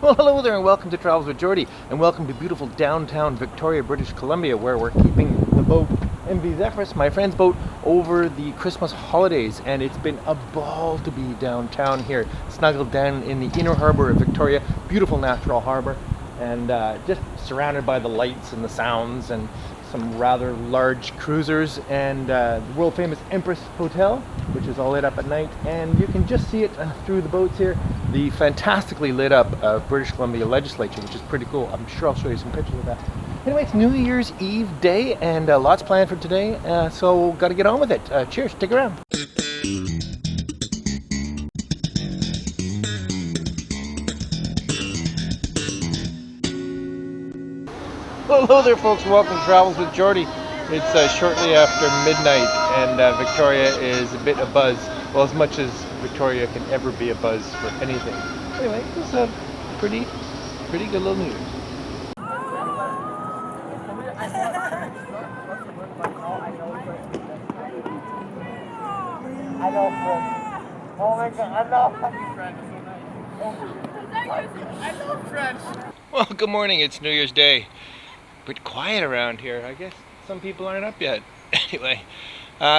Well, hello there and welcome to Travels with Geordie, and welcome to beautiful downtown Victoria, British Columbia, where we're keeping the boat MV Zephyrus, my friend's boat, over the Christmas holidays. And it's been a ball to be downtown here, snuggled down in the inner harbour of Victoria, beautiful natural harbour, and just surrounded by the lights and the sounds and some rather large cruisers, and the world famous Empress Hotel, which is all lit up at night, and you can just see it through the boats here. The fantastically lit up British Columbia legislature, which is pretty cool. I'm sure I'll show you some pictures of that. Anyway, it's New Year's Eve day, and lots planned for today, so got to get on with it. Cheers, stick around. Hello there folks, welcome to Travels with Geordie. It's shortly after midnight, and Victoria is a bit abuzz. Well, as much as Victoria can ever be a buzz for anything. Anyway, it's a pretty good little New Year's. I know French. Oh my god, I know French. I love French. Well, good morning, it's New Year's Day. Bit quiet around here. I guess some people aren't up yet. Anyway,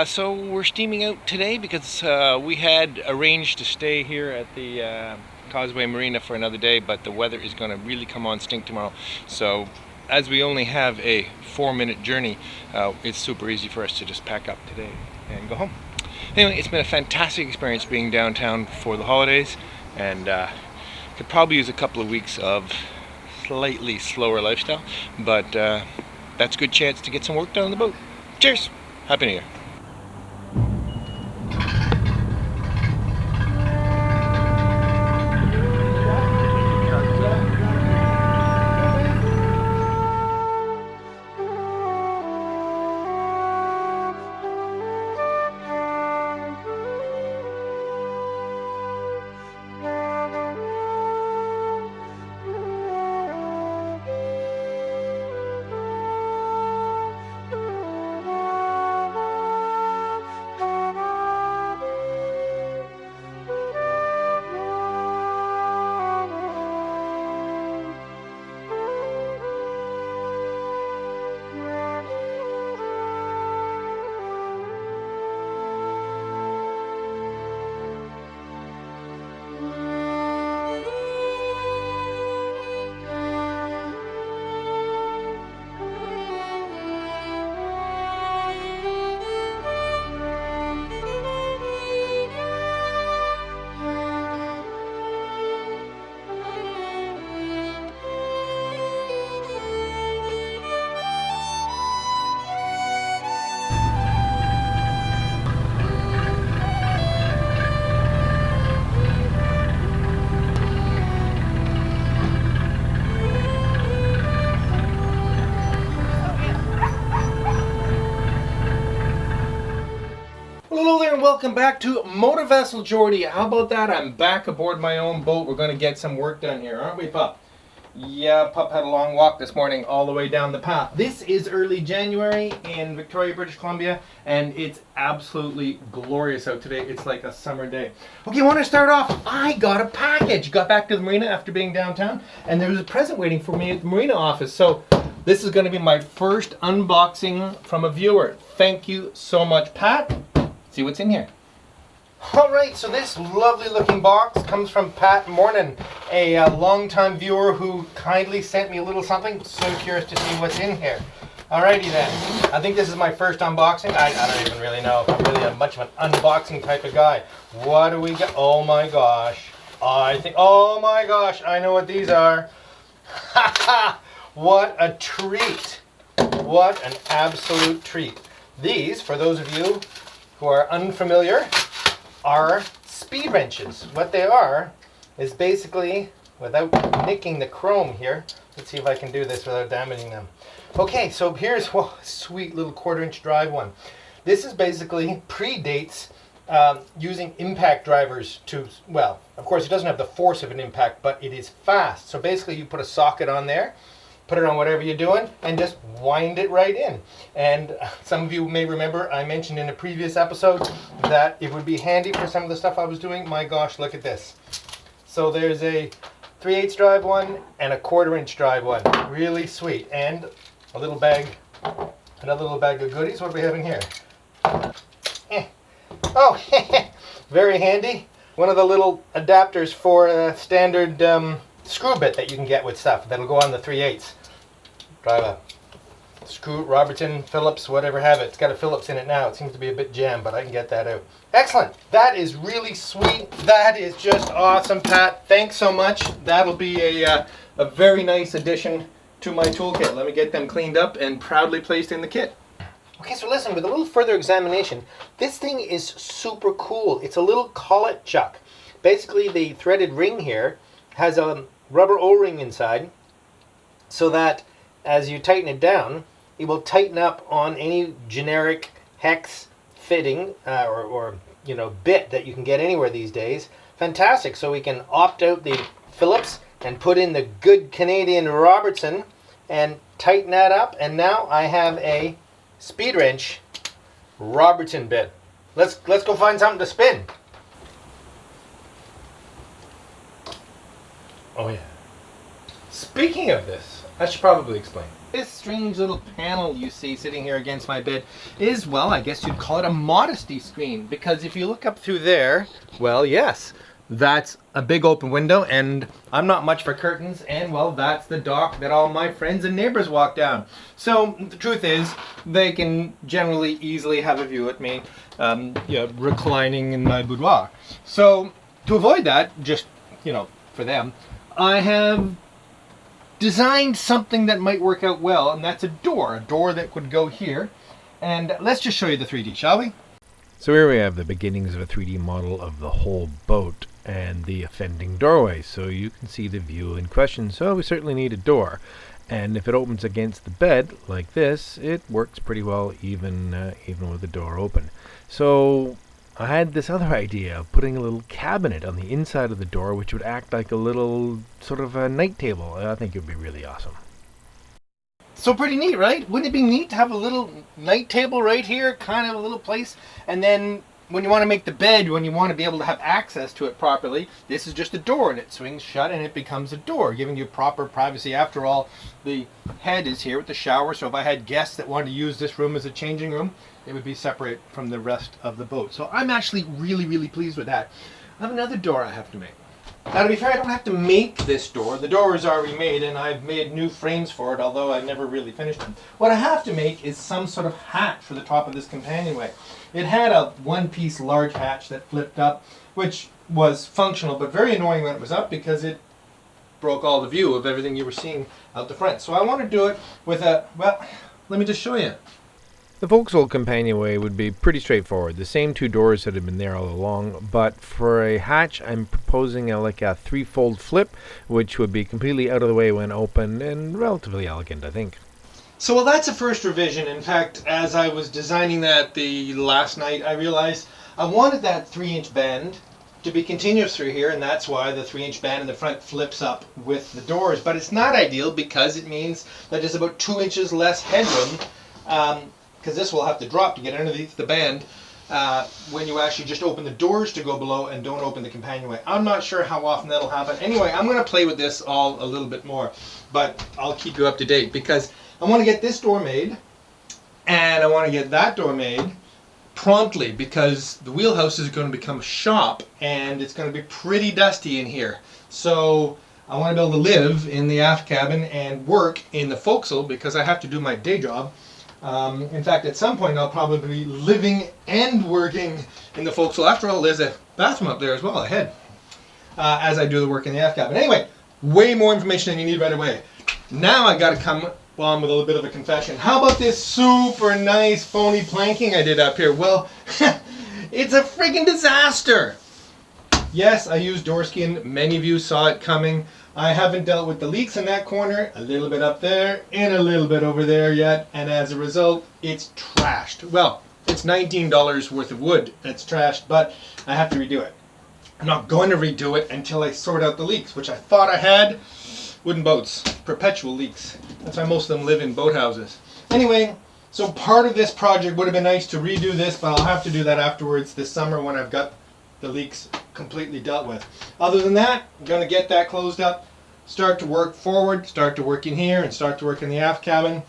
so we're steaming out today because we had arranged to stay here at the Causeway Marina for another day, but the weather is going to really come on stink tomorrow. So as we only have a 4-minute journey, it's super easy for us to just pack up today and go home. Anyway, it's been a fantastic experience being downtown for the holidays, and could probably use a couple of weeks of slightly slower lifestyle, but that's a good chance to get some work done on the boat. Cheers! Happy New Year! Hello there and welcome back to Motor Vessel Geordie. How about that? I'm back aboard my own boat. We're going to get some work done here, aren't we, Pup? Yeah, Pup had a long walk this morning all the way down the path. This is early January in Victoria, British Columbia, and it's absolutely glorious out today. It's like a summer day. Okay, I want to start off. I got a package. Got back to the marina after being downtown, and there was a present waiting for me at the marina office. So this is going to be my first unboxing from a viewer. Thank you so much, Pat. See what's in here. Alright, so this lovely looking box comes from Pat Mornan, a long-time viewer who kindly sent me a little something. So curious to see what's in here. Alrighty then. I think this is my first unboxing. I don't even really know if I'm really much of an unboxing type of guy. What do we got? Oh my gosh. Oh my gosh, I know what these are. Ha ha! What a treat. What an absolute treat. These, for those of you who are unfamiliar, are speed wrenches. What they are is basically, without nicking the chrome here, let's see if I can do this without damaging them. Okay, so here's a sweet little 1/4-inch drive one. This is basically predates using impact drivers to, well, of course it doesn't have the force of an impact, but it is fast. So basically you put a socket on there, put it on whatever you're doing, and just wind it right in. And some of you may remember I mentioned in a previous episode that it would be handy for some of the stuff I was doing. My gosh, look at this. So there's a 3/8 drive one and a 1/4 inch drive one. Really sweet. And a little bag, another little bag of goodies. What do we have in here? Oh, very handy. One of the little adapters for a standard screw bit that you can get with stuff that'll go on the 3/8. Drive a screw, Robertson, Phillips, whatever have it. It's got a Phillips in it now. It seems to be a bit jammed, but I can get that out. Excellent. That is really sweet. That is just awesome, Pat. Thanks so much. That'll be a very nice addition to my toolkit. Let me get them cleaned up and proudly placed in the kit. Okay, so listen, with a little further examination, this thing is super cool. It's a little collet chuck. Basically, the threaded ring here has a rubber O-ring inside so that as you tighten it down, it will tighten up on any generic hex fitting or you know, bit that you can get anywhere these days. Fantastic. So we can opt out the Phillips and put in the good Canadian Robertson and tighten that up. And now I have a speed wrench Robertson bit. Let's go find something to spin. Oh yeah. Speaking of this, I should probably explain. This strange little panel you see sitting here against my bed is, well, I guess you'd call it a modesty screen, because if you look up through there, well, yes, that's a big open window, and I'm not much for curtains, and well, that's the dock that all my friends and neighbors walk down. So the truth is, they can generally easily have a view at me, reclining in my boudoir. So to avoid that, just, you know, for them, I have designed something that might work out well, and that's a door that would go here. And let's just show you the 3D, shall we? So here we have the beginnings of a 3D model of the whole boat and the offending doorway, so you can see the view in question. So we certainly need a door, and if it opens against the bed like this, it works pretty well even with the door open. So I had this other idea of putting a little cabinet on the inside of the door, which would act like a little sort of a night table. I think it would be really awesome. So pretty neat, right? Wouldn't it be neat to have a little night table right here, kind of a little place, and then when you want to make the bed, when you want to be able to have access to it properly, this is just a door, and it swings shut and it becomes a door, giving you proper privacy. After all, the head is here with the shower, so if I had guests that wanted to use this room as a changing room, it would be separate from the rest of the boat. So I'm actually really, really pleased with that. I have another door I have to make. Now, to be fair, I don't have to make this door. The door is already made, and I've made new frames for it, although I've never really finished them. What I have to make is some sort of hatch for the top of this companionway. It had a one-piece large hatch that flipped up, which was functional, but very annoying when it was up because it broke all the view of everything you were seeing out the front. So I want to do it with a, well, let me just show you. The forecastle companionway would be pretty straightforward. The same two doors that have been there all along, but for a hatch I'm proposing like a 3-fold flip, which would be completely out of the way when open and relatively elegant, I think. So, well, that's a first revision. In fact, as I was designing that the last night, I realized I wanted that 3-inch band to be continuous through here, and that's why the 3-inch band in the front flips up with the doors. But it's not ideal because it means that there's about 2 inches less headroom, because this will have to drop to get underneath the band when you actually just open the doors to go below and don't open the companionway. I'm not sure how often that'll happen. Anyway, I'm going to play with this all a little bit more, but I'll keep you up to date because I want to get this door made and I want to get that door made promptly because the wheelhouse is going to become a shop and it's going to be pretty dusty in here. So I want to be able to live in the aft cabin and work in the forecastle because I have to do my day job. In fact, at some point I'll probably be living and working in the forecastle. After all, there's a bathroom up there as well ahead as I do the work in the aft cabin. Anyway, way more information than you need right away. Now I got to come on with a little bit of a confession. How about this super nice phony planking I did up here? Well, it's a friggin' disaster. Yes, I used door skin. Many of you saw it coming. I haven't dealt with the leaks in that corner, a little bit up there, and a little bit over there yet, and as a result, it's trashed. Well, it's $19 worth of wood that's trashed, but I have to redo it. I'm not going to redo it until I sort out the leaks, which I thought I had. Wooden boats, perpetual leaks. That's why most of them live in boathouses. Anyway, so part of this project would have been nice to redo this, but I'll have to do that afterwards this summer when I've got the leaks completely dealt with. Other than that, I'm going to get that closed up. start to work forward, start to work in here, and start to work in the aft cabin.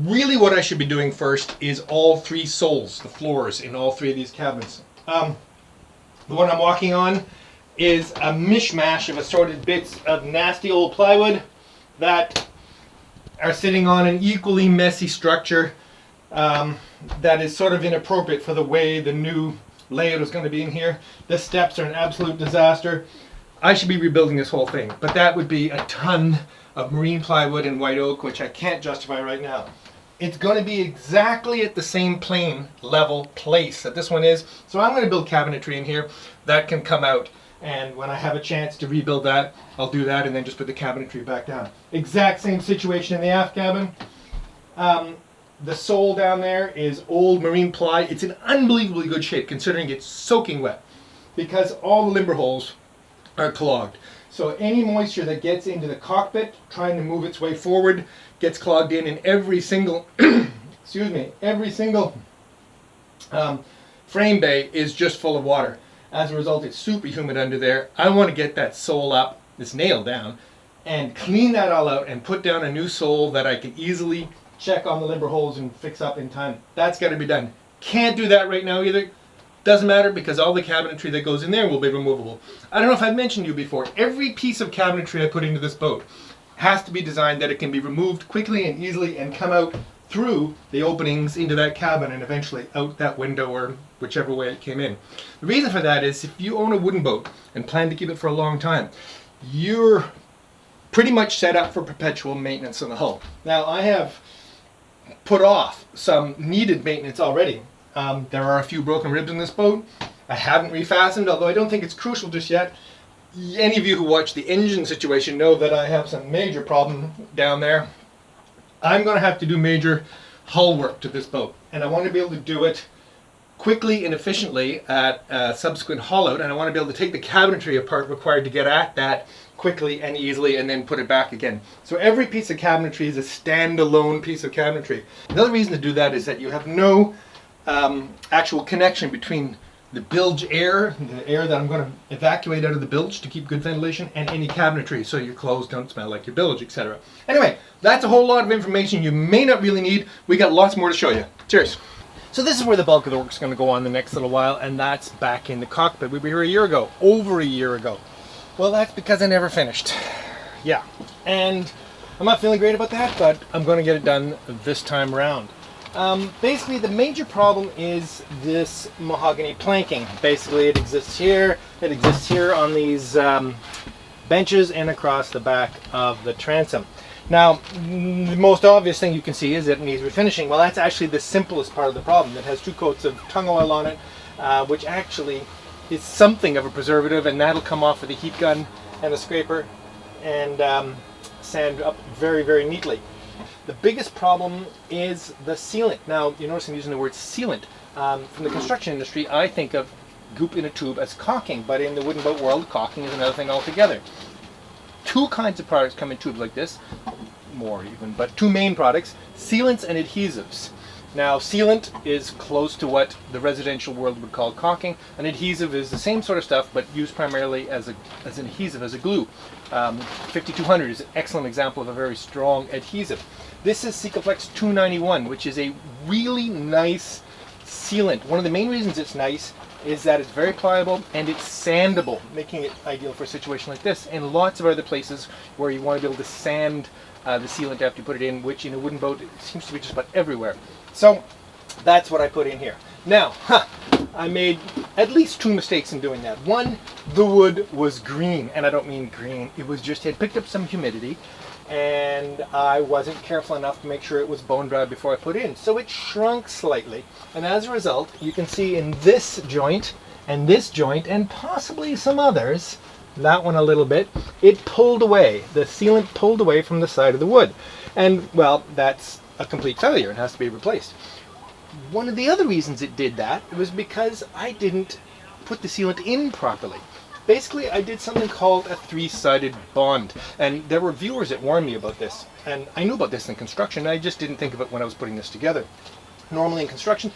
Really what I should be doing first is all three soles, the floors in all three of these cabins. The one I'm walking on is a mishmash of assorted bits of nasty old plywood that are sitting on an equally messy structure that is sort of inappropriate for the way the new layout is going to be in here. The steps are an absolute disaster. I should be rebuilding this whole thing, but that would be a ton of marine plywood and white oak, which I can't justify right now. It's going to be exactly at the same plane level place that this one is, so I'm going to build cabinetry in here that can come out, and when I have a chance to rebuild that, I'll do that and then just put the cabinetry back down. Exact same situation in the aft cabin. The sole down there is old marine ply. It's in unbelievably good shape considering it's soaking wet because all the limber holes are clogged. So any moisture that gets into the cockpit trying to move its way forward gets clogged in, and every single excuse me, every single frame bay is just full of water. As a result, it's super humid under there. I want to get that sole up, this nail down, and clean that all out and put down a new sole that I can easily check on the limber holes and fix up in time. That's got to be done. Can't do that right now either. Doesn't matter because all the cabinetry that goes in there will be removable. I don't know if I've mentioned to you before, every piece of cabinetry I put into this boat has to be designed that it can be removed quickly and easily and come out through the openings into that cabin and eventually out that window or whichever way it came in. The reason for that is if you own a wooden boat and plan to keep it for a long time, you're pretty much set up for perpetual maintenance on the hull. Now I have put off some needed maintenance already. There are a few broken ribs in this boat. I haven't refastened, although I don't think it's crucial just yet. Any of you who watch the engine situation know that I have some major problem down there. I'm going to have to do major hull work to this boat, and I want to be able to do it quickly and efficiently at a subsequent haul out, and I want to be able to take the cabinetry apart required to get at that quickly and easily and then put it back again. So every piece of cabinetry is a standalone piece of cabinetry. Another reason to do that is that you have no actual connection between the bilge air, the air that I'm going to evacuate out of the bilge to keep good ventilation, and any cabinetry so your clothes don't smell like your bilge, etc. Anyway, that's a whole lot of information you may not really need. We got lots more to show you. Cheers. So this is where the bulk of the work's going to go on the next little while, and that's back in the cockpit. We were here a year ago, over a year ago. Well, that's because I never finished. Yeah, and I'm not feeling great about that, but I'm going to get it done this time around. Basically, the major problem is this mahogany planking. Basically, it exists here on these benches and across the back of the transom. Now, the most obvious thing you can see is it needs refinishing. Well, that's actually the simplest part of the problem. It has 2 coats of tung oil on it, which actually is something of a preservative, and that'll come off with a heat gun and a scraper and sand up very, very neatly. The biggest problem is the sealant. Now, you notice I'm using the word sealant. From the construction industry, I think of goop in a tube as caulking, but in the wooden boat world, caulking is another thing altogether. 2 kinds of products come in tubes like this, more even, but 2 main products, sealants and adhesives. Now, sealant is close to what the residential world would call caulking. An adhesive is the same sort of stuff, but used primarily as an adhesive, as a glue. 5200 is an excellent example of a very strong adhesive. This is Sikaflex 291, which is a really nice sealant. One of the main reasons it's nice is that it's very pliable and it's sandable, making it ideal for a situation like this and lots of other places where you want to be able to sand the sealant after you put it in, which in a wooden boat it seems to be just about everywhere. So that's what I put in here. Now, I made at least 2 mistakes in doing that. One, the wood was green, and I don't mean green, it was just, it had picked up some humidity, and I wasn't careful enough to make sure it was bone dry before I put it in. So it shrunk slightly, and as a result, you can see in this joint, and possibly some others, that one a little bit, it pulled away. The sealant pulled away from the side of the wood. And, well, that's a complete failure. It has to be replaced. One of the other reasons it did that was because I didn't put the sealant in properly. Basically, I did something called a 3-sided bond, and there were viewers that warned me about this, and I knew about this in construction, I just didn't think of it when I was putting this together. Normally in construction,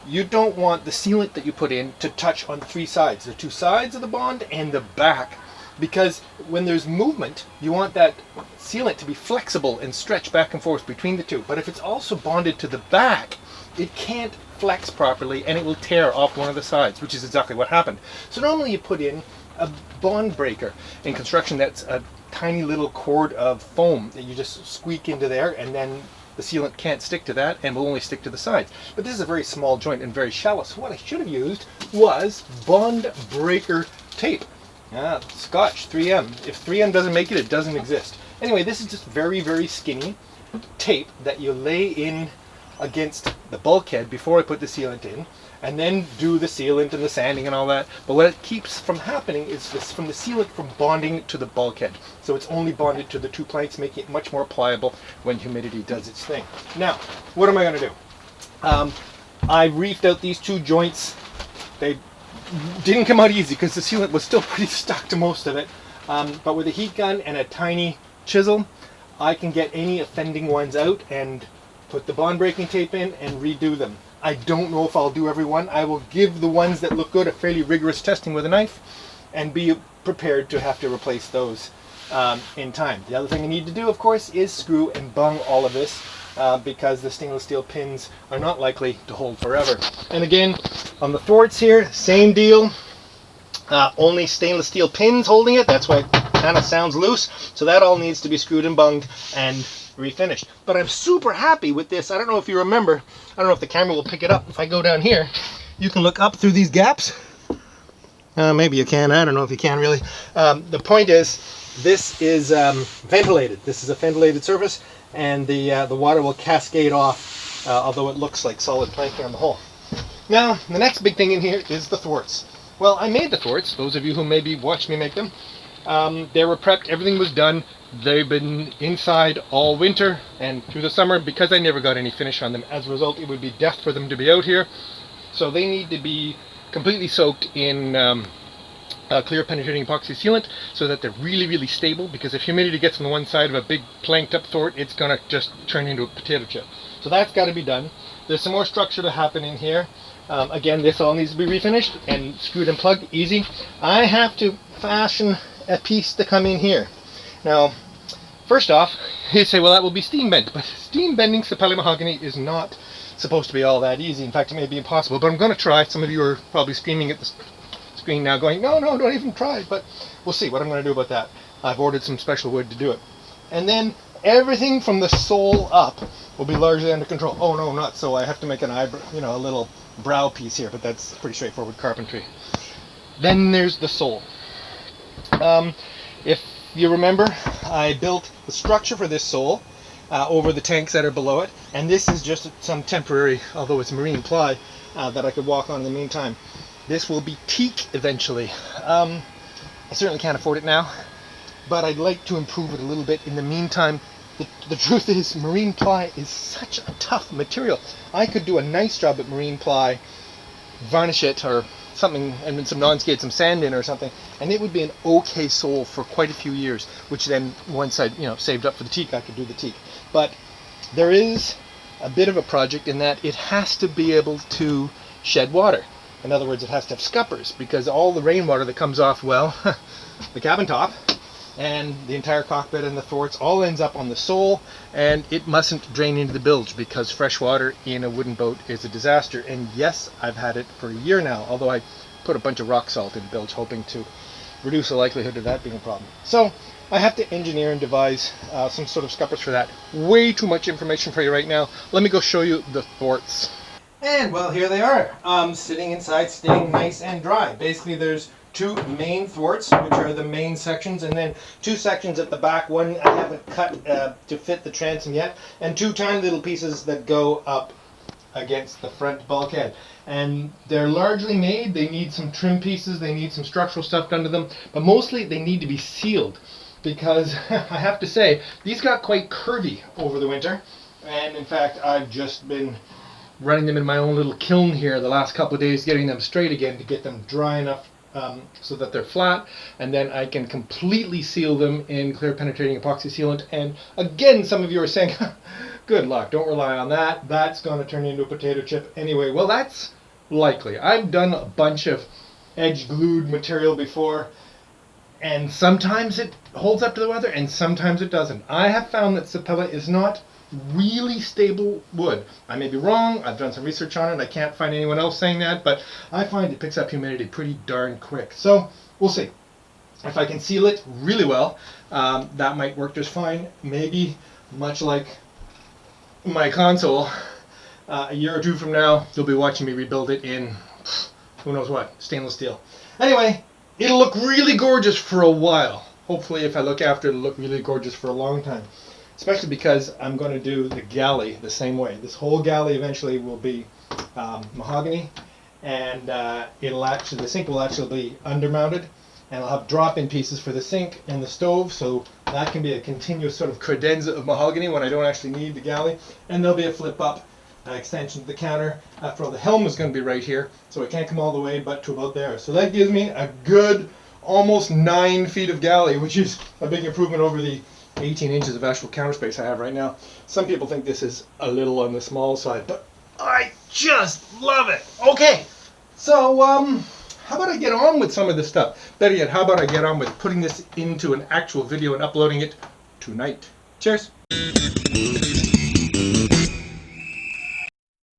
you don't want the sealant that you put in to touch on 3 sides, the 2 sides of the bond and the back. because when there's movement, you want that sealant to be flexible and stretch back and forth between the two. But if it's also bonded to the back, it can't flex properly and it will tear off one of the sides, which is exactly what happened. So normally you put in a bond breaker in construction. That's a tiny little cord of foam that you just squeak into there, and then the sealant can't stick to that and will only stick to the sides. But this is a very small joint and very shallow, so what I should have used was bond breaker tape. Scotch 3M. If 3M doesn't make it, it doesn't exist. Anyway, this is just very, very skinny tape that you lay in against the bulkhead before I put the sealant in, and then do the sealant and the sanding and all that. But what it keeps from happening is this, from the sealant from bonding to the bulkhead. So it's only bonded to the two planks, making it much more pliable when humidity does its thing. Now, what am I going to do? I reefed out these two joints. They didn't come out easy because the sealant was still pretty stuck to most of it. But with a heat gun and a tiny chisel, I can get any offending ones out and put the bond breaking tape in and redo them. I don't know if I'll do every one. I will give the ones that look good a fairly rigorous testing with a knife and be prepared to have to replace those in time. The other thing I need to do, of course, is screw and bung all of this because the stainless steel pins are not likely to hold forever. And again, on the thwarts here, same deal. Only stainless steel pins holding it. That's why it kind of sounds loose. So that all needs to be screwed and bunged and refinished. But I'm super happy with this. I don't know if you remember, I don't know if the camera will pick it up. If I go down here, you can look up through these gaps. Maybe you can, I don't know if you can really. The point is, this is ventilated. This is a ventilated surface, and the water will cascade off, although it looks like solid plank on the whole. Now, the next big thing in here is the thwarts. Well, I made the thwarts, those of you who maybe watched me make them. They were prepped, everything was done. They've been inside all winter and through the summer because I never got any finish on them. As a result, it would be death for them to be out here. So they need to be completely soaked in clear penetrating epoxy sealant so that they're really, really stable, because if humidity gets on the one side of a big planked up thwart, it's going to just turn into a potato chip. So that's got to be done. There's some more structure to happen in here. Again, this all needs to be refinished and screwed and plugged, easy. I have to fashion a piece to come in here. Now, first off, you say, well, that will be steam bent, but steam bending sapele mahogany is not supposed to be all that easy. In fact, it may be impossible, but I'm going to try. Some of you are probably screaming at the screen now going, no, don't even try, but we'll see what I'm going to do about that. I've ordered some special wood to do it. And then everything from the sole up will be largely under control. Oh no, not so. I have to make an eyebrow, a little brow piece here, but that's pretty straightforward carpentry. Then there's the sole. If you remember, I built the structure for this sole over the tanks that are below it, and this is just some temporary, although it's marine ply, that I could walk on in the meantime. This will be teak eventually. I certainly can't afford it now, but I'd like to improve it a little bit in the meantime. The truth is, marine ply is such a tough material. I could do a nice job at marine ply, varnish it or something, and then some non-skid, some sand in or something, and it would be an okay sole for quite a few years, which then once I saved up for the teak, I could do the teak. But there is a bit of a project in that it has to be able to shed water. In other words, it has to have scuppers, because all the rainwater that comes off, well, the cabin top and the entire cockpit and the thwarts all ends up on the sole, and it mustn't drain into the bilge, because fresh water in a wooden boat is a disaster. And yes, I've had it for a year now, although I put a bunch of rock salt in the bilge hoping to reduce the likelihood of that being a problem. So I have to engineer and devise some sort of scuppers for that. Way too much information for you right now. Let me go show you the thwarts. And well, here they are, sitting inside, staying nice and dry. Basically, there's two main thwarts, which are the main sections, and then two sections at the back. One I haven't cut to fit the transom yet, and two tiny little pieces that go up against the front bulkhead. And they're largely made. They need some trim pieces, they need some structural stuff done to them, but mostly they need to be sealed, because I have to say, these got quite curvy over the winter, and in fact, I've just been running them in my own little kiln here the last couple of days, getting them straight again to get them dry enough so that they're flat, and then I can completely seal them in clear penetrating epoxy sealant. And again, some of you are saying, good luck, don't rely on that, that's going to turn into a potato chip anyway. Well, that's likely. I've done a bunch of edge glued material before, and sometimes it holds up to the weather and sometimes it doesn't. I have found that sapella is not really stable wood. I may be wrong. I've done some research on it. I can't find anyone else saying that, but I find it picks up humidity pretty darn quick. So we'll see. If I can seal it really well, that might work just fine. Maybe much like my console, a year or two from now, you'll be watching me rebuild it in who knows what, stainless steel. Anyway, it'll look really gorgeous for a while. Hopefully, if I look after it, it'll look really gorgeous for a long time. Especially because I'm going to do the galley the same way. This whole galley eventually will be mahogany, and the sink will actually be undermounted, and I'll have drop-in pieces for the sink and the stove, so that can be a continuous sort of credenza of mahogany when I don't actually need the galley. And there'll be a flip-up extension to the counter. After all, the helm is going to be right here, so it can't come all the way but to about there. So that gives me a good almost 9 feet of galley, which is a big improvement over the 18 inches of actual counter space I have right now. Some people think this is a little on the small side, but I just love it. Okay, so how about I get on with some of this stuff? Better yet, how about I get on with putting this into an actual video and uploading it tonight? Cheers.